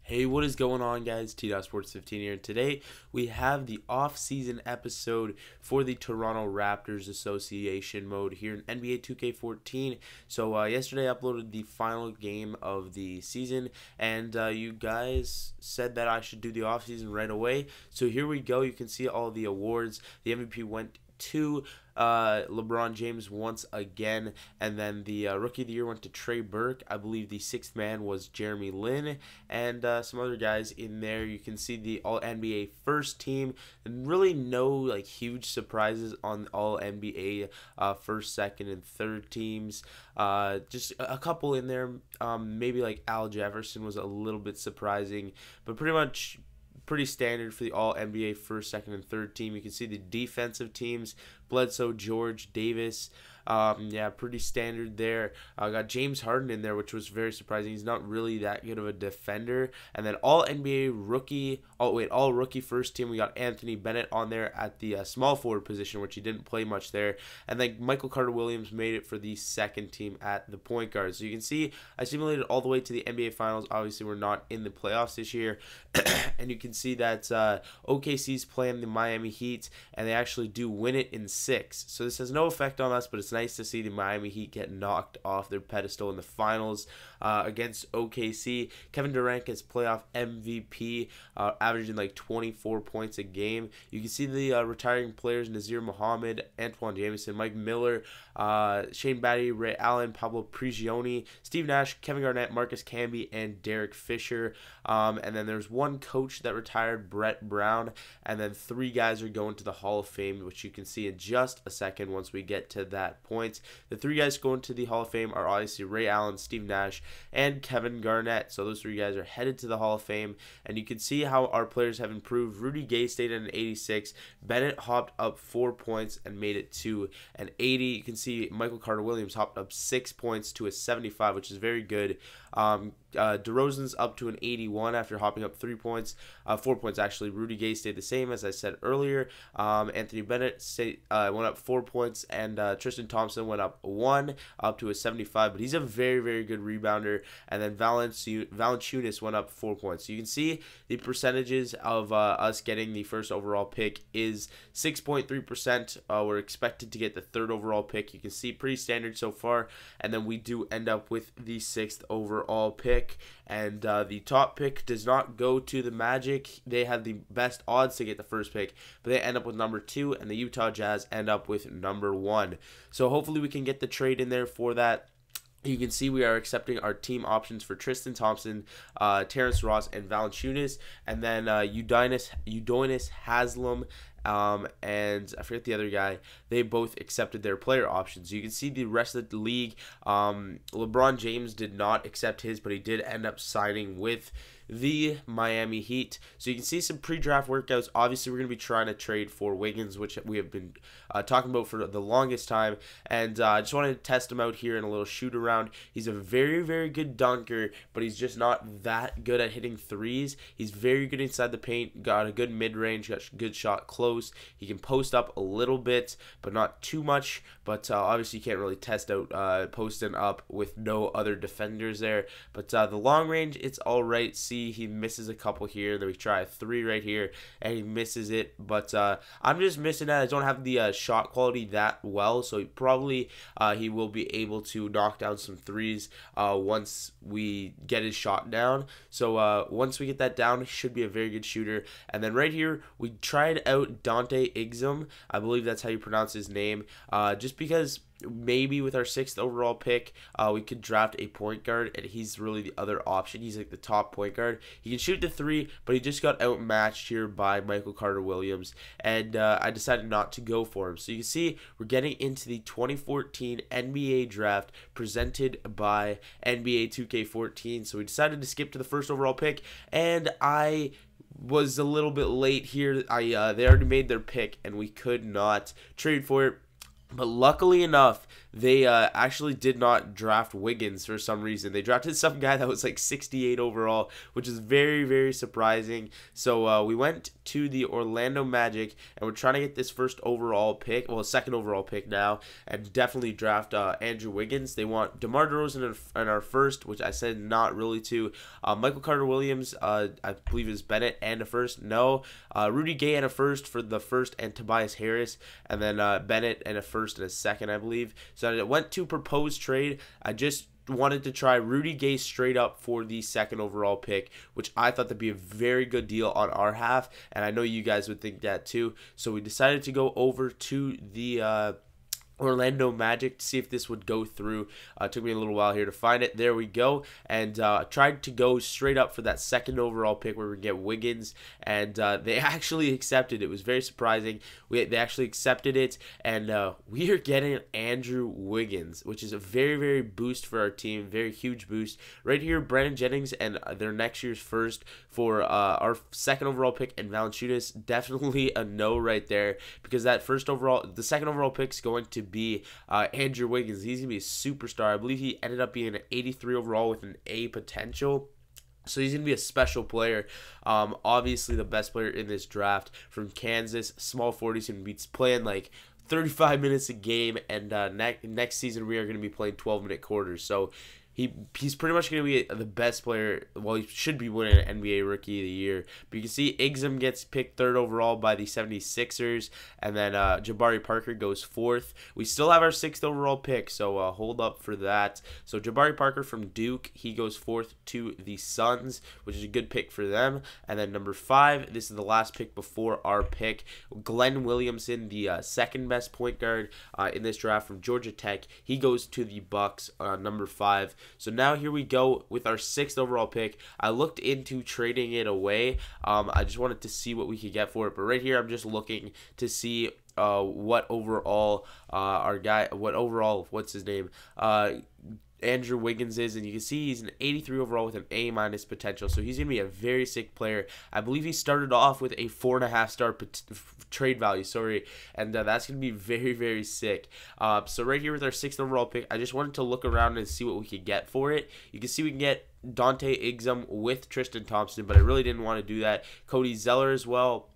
Hey, what is going on, guys? Sports 15 here. And today we have the off-season episode for the Toronto Raptors Association mode here in NBA 2K14. So yesterday I uploaded the final game of the season, and you guys said that I should do the off-season right away. So here we go. You can see all the awards. The MVP went to LeBron James once again, and then the Rookie of the Year went to Trey Burke. I believe the sixth man was Jeremy Lin, and some other guys in there. You can see the All-NBA first team, and really no huge surprises on All-NBA first, second, and third teams. Just a couple in there. Maybe like Al Jefferson was a little bit surprising, but pretty standard for the All-NBA first, second, and third team. You can see the defensive teams: Bledsoe, George, Davis. Yeah, pretty standard there. Got James Harden in there, which was very surprising. He's not really that good of a defender. And then all rookie first team. We got Anthony Bennett on there at the small forward position, which he didn't play much there. And then Michael Carter-Williams made it for the second team at the point guard. So you can see I simulated all the way to the NBA Finals. Obviously, we're not in the playoffs this year. And you can see that OKC's playing the Miami Heat, and they actually do win it in 6. So this has no effect on us, but it's nice to see the Miami Heat get knocked off their pedestal in the finals against OKC. Kevin Durant gets playoff MVP, averaging like 24 points a game. You can see the retiring players: Nazir Muhammad, Antoine Jamison, Mike Miller, Shane Batty, Ray Allen, Pablo Prigioni, Steve Nash, Kevin Garnett, Marcus Camby, and Derek Fisher. And then there's one coach that retired, Brett Brown, and then 3 guys are going to the Hall of Fame, which you can see in just a second once we get to that point. The 3 guys going to the Hall of Fame are obviously Ray Allen, Steve Nash, and Kevin Garnett. So those 3 guys are headed to the Hall of Fame, and you can see how our players have improved. Rudy Gay stayed at an 86. Bennett hopped up 4 points and made it to an 80. You can see Michael Carter-Williams hopped up 6 points to a 75, which is very good. DeRozan's up to an 81 after hopping up 3 points, 4 points actually. Rudy Gay stayed the same, as I said earlier. Anthony Bennett went up 4 points, and Tristan Thompson went up 1, up to a 75, but he's a very, very good rebounder. And then Valanciunas went up 4 points. So you can see the percentages of us getting the first overall pick is 6.3%. We're expected to get the 3rd overall pick. You can see pretty standard so far, and then we do end up with the 6th overall pick. And the top pick does not go to the Magic. They had the best odds to get the first pick, but they end up with number 2, and the Utah Jazz end up with number 1. So hopefully we can get the trade in there for that. You can see we are accepting our team options for Tristan Thompson, Terrence Ross, and Valanciunas, and then Udonis Haslem, and I forget the other guy. They both accepted their player options. You can see the rest of the league. LeBron James did not accept his, but he did end up signing with the Miami Heat. So you can see some pre-draft workouts. Obviously, we're going to be trying to trade for Wiggins, which we have been talking about for the longest time. And I just wanted to test him out here in a little shoot-around. He's a very, very good dunker, but he's just not that good at hitting threes. He's very good inside the paint, got a good mid-range, got a good shot close. He can post up a little bit, but not too much. But obviously, you can't really test out posting up with no other defenders there. But the long range, it's all right. See, he misses a couple here. Then we try a 3 right here, and he misses it. But I'm just missing that. I don't have the shot quality that well, so he will be able to knock down some threes once we get his shot down. So once we get that down, he should be a very good shooter. And then right here, we tried out Dante Exum. I believe that's how you pronounce his name. Just because maybe with our 6th overall pick, we could draft a point guard, and he's really the other option. He's like the top point guard. He can shoot the 3, but he just got outmatched here by Michael Carter-Williams, and I decided not to go for him. So you can see we're getting into the 2014 NBA draft presented by NBA 2K14. So we decided to skip to the 1st overall pick, and I was a little bit late here. They already made their pick, and we could not trade for it. But luckily enough, they actually did not draft Wiggins for some reason. They drafted some guy that was like 68 overall, which is very, very surprising. So we went to the Orlando Magic, and we're trying to get this first overall pick, well, second overall pick now, and definitely draft Andrew Wiggins. They want DeMar DeRozan in our first, which I said not really to. Michael Carter-Williams, I believe is Bennett, and a first. No. Rudy Gay and a first for the first, and Tobias Harris, and then Bennett and a first and a second, I believe. So I went to proposed trade. I just wanted to try Rudy Gay straight up for the second overall pick, which I thought that'd be a very good deal on our half, and I know you guys would think that too. So we decided to go over to the Orlando Magic to see if this would go through. It took me a little while here to find it. There we go. And tried to go straight up for that second overall pick where we get Wiggins. And they actually accepted. It was very surprising. They actually accepted it. And we are getting Andrew Wiggins, which is a very, very boost for our team. Very huge boost. Right here, Brandon Jennings and their next year's first for our second overall pick and Valanciunas. Definitely a no right there, because that the second overall pick is going to be Andrew Wiggins. He's going to be a superstar. I believe he ended up being an 83 overall with an A potential. So he's going to be a special player. Obviously the best player in this draft from Kansas. Small 40. He's going to be playing like 35 minutes a game. And next season we are going to be playing 12-minute quarters. So he's pretty much going to be the best player. Well, he should be winning an NBA Rookie of the Year. But you can see Igzum gets picked 3rd overall by the 76ers. And then Jabari Parker goes 4th. We still have our 6th overall pick, so hold up for that. So Jabari Parker from Duke, he goes 4th to the Suns, which is a good pick for them. And then number 5, this is the last pick before our pick, Glenn Williamson, the second best point guard in this draft from Georgia Tech. He goes to the Bucks, number 5. So now here we go with our 6th overall pick. I looked into trading it away. I just wanted to see what we could get for it. But right here, I'm just looking to see what overall what's his name? Andrew Wiggins is, and you can see he's an 83 overall with an A- potential, so he's going to be a very sick player. I believe he started off with a 4.5 star trade value, and that's going to be very, very sick. So right here with our 6th overall pick, I just wanted to look around and see what we could get for it. You can see we can get Dante Igzum with Tristan Thompson, but I really didn't want to do that. Cody Zeller as well.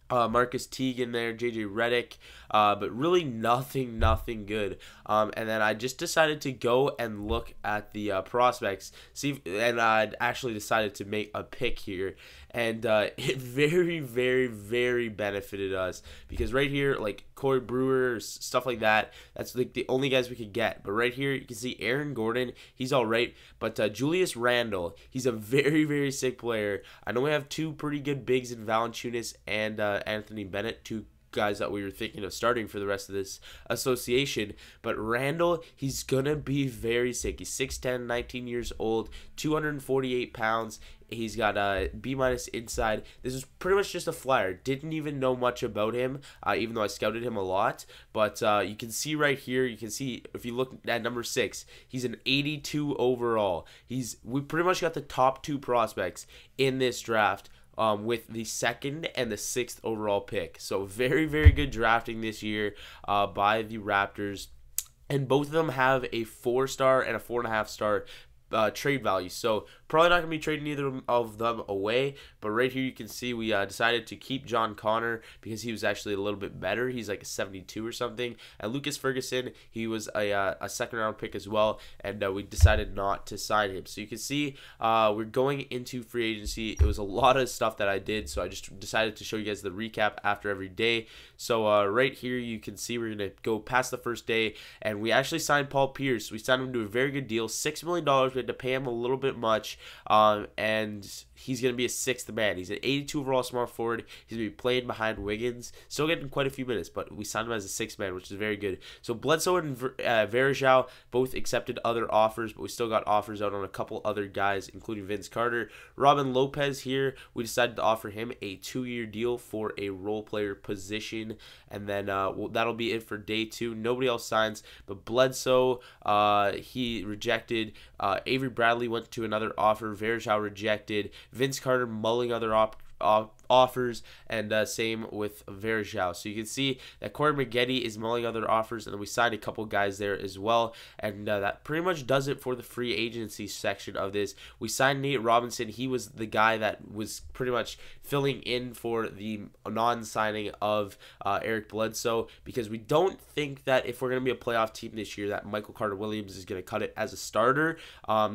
Marcus Teague in there, JJ Redick, but really nothing good. And then I just decided to go and look at the prospects, and I actually decided to make a pick here, and it very, very, very benefited us, because right here, like Corey Brewer, stuff like that, that's like the only guys we could get. But right here, you can see Aaron Gordon, he's all right, but Julius Randle, he's a very, very sick player. I know we have 2 pretty good bigs in Valanciunas and Anthony Bennett, 2 guys that we were thinking of starting for the rest of this association. But Randall, he's gonna be very sick. He's 6'10", 19 years old, 248 pounds. He's got a B- inside. This is pretty much just a flyer. Didn't even know much about him, even though I scouted him a lot. But you can see right here, you can see if you look at number 6, he's an 82 overall. We pretty much got the top 2 prospects in this draft. With the 2nd and the 6th overall pick. So very, very good drafting this year by the Raptors. And both of them have a 4-star and a 4.5 star trade value. So probably not going to be trading either of them away. But right here you can see we decided to keep John Connor because he was actually a little bit better. He's like a 72 or something. And Lucas Ferguson, he was a 2nd round pick as well. And we decided not to sign him. So you can see we're going into free agency. It was a lot of stuff that I did. So I just decided to show you guys the recap after every day. So right here you can see we're going to go past the first day. And we actually signed Paul Pierce. We signed him to a very good deal. $6 million. We had to pay him a little bit much. And he's going to be a 6th man. He's an 82 overall small forward. He's going to be playing behind Wiggins. Still getting quite a few minutes, but we signed him as a 6th man, which is very good. So Bledsoe and Varejao both accepted other offers, but we still got offers out on a couple other guys, including Vince Carter. Robin Lopez here, we decided to offer him a 2-year deal for a role player position. And then that'll be it for day 2. Nobody else signs, but Bledsoe, he rejected. Avery Bradley went to another offer. Varejao rejected. Vince Carter mulling other offers, and same with Verjao. So you can see that Corey Maggette is mulling other offers, and then we signed a couple guys there as well. And that pretty much does it for the free agency section of this. We signed Nate Robinson. He was the guy that was pretty much filling in for the non-signing of Eric Bledsoe, because we don't think that if we're going to be a playoff team this year that Michael Carter-Williams is going to cut it as a starter.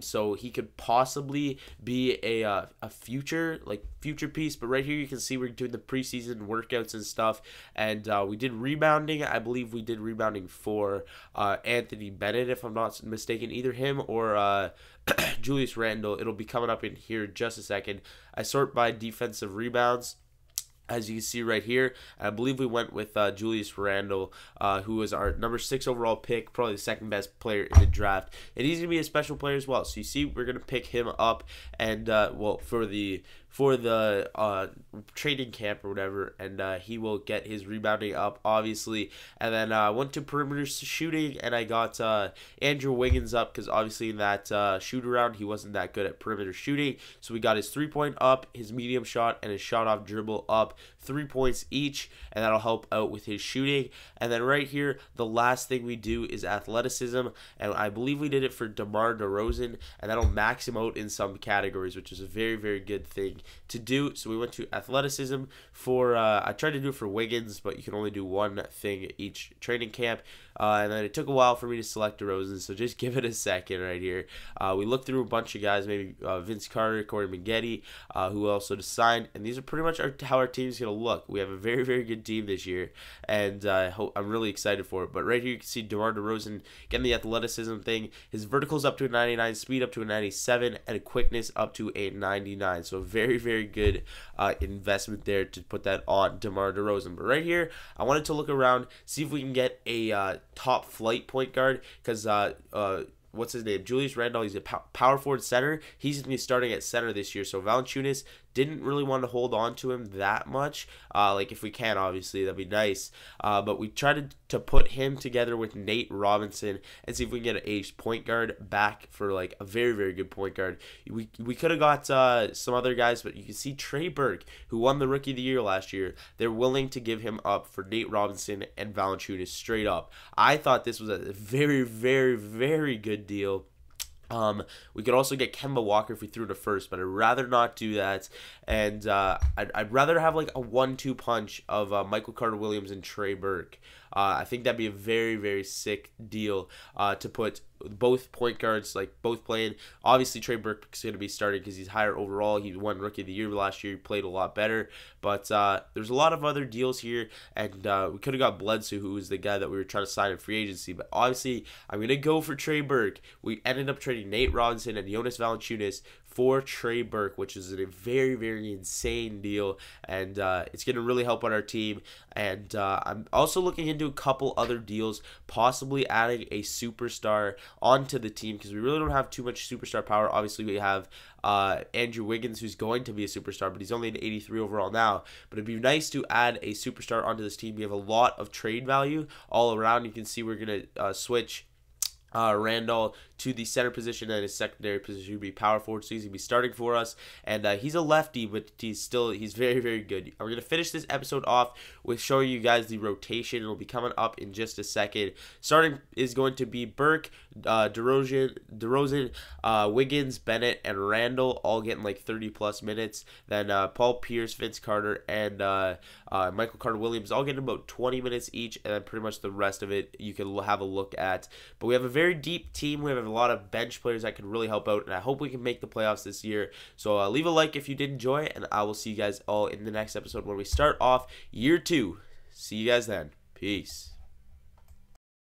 So he could possibly be a future piece. But right here you can see we're doing the preseason workouts and stuff, and we did rebounding. I believe we did rebounding for Anthony Bennett, if I'm not mistaken, either him or Julius Randle. It'll be coming up in here in just a second. I sort by defensive rebounds, as you can see right here. I believe we went with Julius Randle, who was our number 6 overall pick, probably the second best player in the draft, and he's gonna be a special player as well. So you see, we're gonna pick him up, and well, for the training camp or whatever, and he will get his rebounding up, obviously. And then I went to perimeter shooting, and I got Andrew Wiggins up, because obviously in that shoot around he wasn't that good at perimeter shooting. So we got his 3-point up, his medium shot, and his shot off dribble up, 3 points each, and that'll help out with his shooting. And then right here, the last thing we do is athleticism, and I believe we did it for DeMar DeRozan, and that'll max him out in some categories, which is a very, very good thing to do. So we went to athleticism for I tried to do it for Wiggins, but you can only do one thing each training camp, and then it took a while for me to select DeRozan, so just give it a second right here. We looked through a bunch of guys, maybe Vince Carter, Corey Maggette, who also just signed, and these are pretty much how our team's going to look. We have a very, very good team this year, and I'm really excited for it. But right here you can see DeMar DeRozan getting the athleticism thing. His vertical's up to a 99, speed up to a 97, and quickness up to a 99. So very, very good investment there to put that on DeMar DeRozan. But right here, I wanted to look around, see if we can get a top flight point guard, because what's his name? Julius Randle, he's a power forward center. He's going to be starting at center this year. So Valanciunas didn't really want to hold on to him that much. Like, if we can, obviously, that'd be nice. But we tried to put him together with Nate Robinson and see if we can get a point guard back for, like, a very, very good point guard. We could have got some other guys, but you can see Trey Burke, who won the Rookie of the Year last year. They're willing to give him up for Nate Robinson and Valanciunas straight up. I thought this was a very, very, very good deal. We could also get Kemba Walker if we threw to first, but I'd rather not do that. And I'd rather have like a 1-2 punch of Michael Carter-Williams and Trey Burke. I think that'd be a very, very sick deal to put both point guards, like, both playing. Obviously, Trey Burke's going to be starting because he's higher overall. He won Rookie of the Year last year. He played a lot better. But there's a lot of other deals here, and we could have got Bledsoe, who was the guy that we were trying to sign in free agency. But obviously, I'm going to go for Trey Burke. We ended up trading Nate Robinson and Jonas Valanciunas for Trey Burke, which is a very, very insane deal, and it's going to really help on our team. And I'm also looking into a couple other deals, possibly adding a superstar onto the team, because we really don't have too much superstar power. Obviously, we have Andrew Wiggins, who's going to be a superstar, but he's only an 83 overall now. But it'd be nice to add a superstar onto this team. We have a lot of trade value all around. You can see we're going to switch Randall to the center position, and his secondary position would be power forward, so he's going to be starting for us. And he's a lefty, but he's very, very good. I'm going to finish this episode off with showing you guys the rotation. It'll be coming up in just a second. Starting is going to be Burke, DeRozan, Wiggins, Bennett, and Randall, all getting like 30-plus minutes. Then Paul Pierce, Vince Carter, and Michael Carter-Williams all getting about 20 minutes each, and then pretty much the rest of it you can have a look at. But we have a very deep team. We have a lot of bench players that can really help out, and I hope we can make the playoffs this year. So leave a like if you did enjoy, and I will see you guys all in the next episode when we start off year 2. See you guys then. Peace.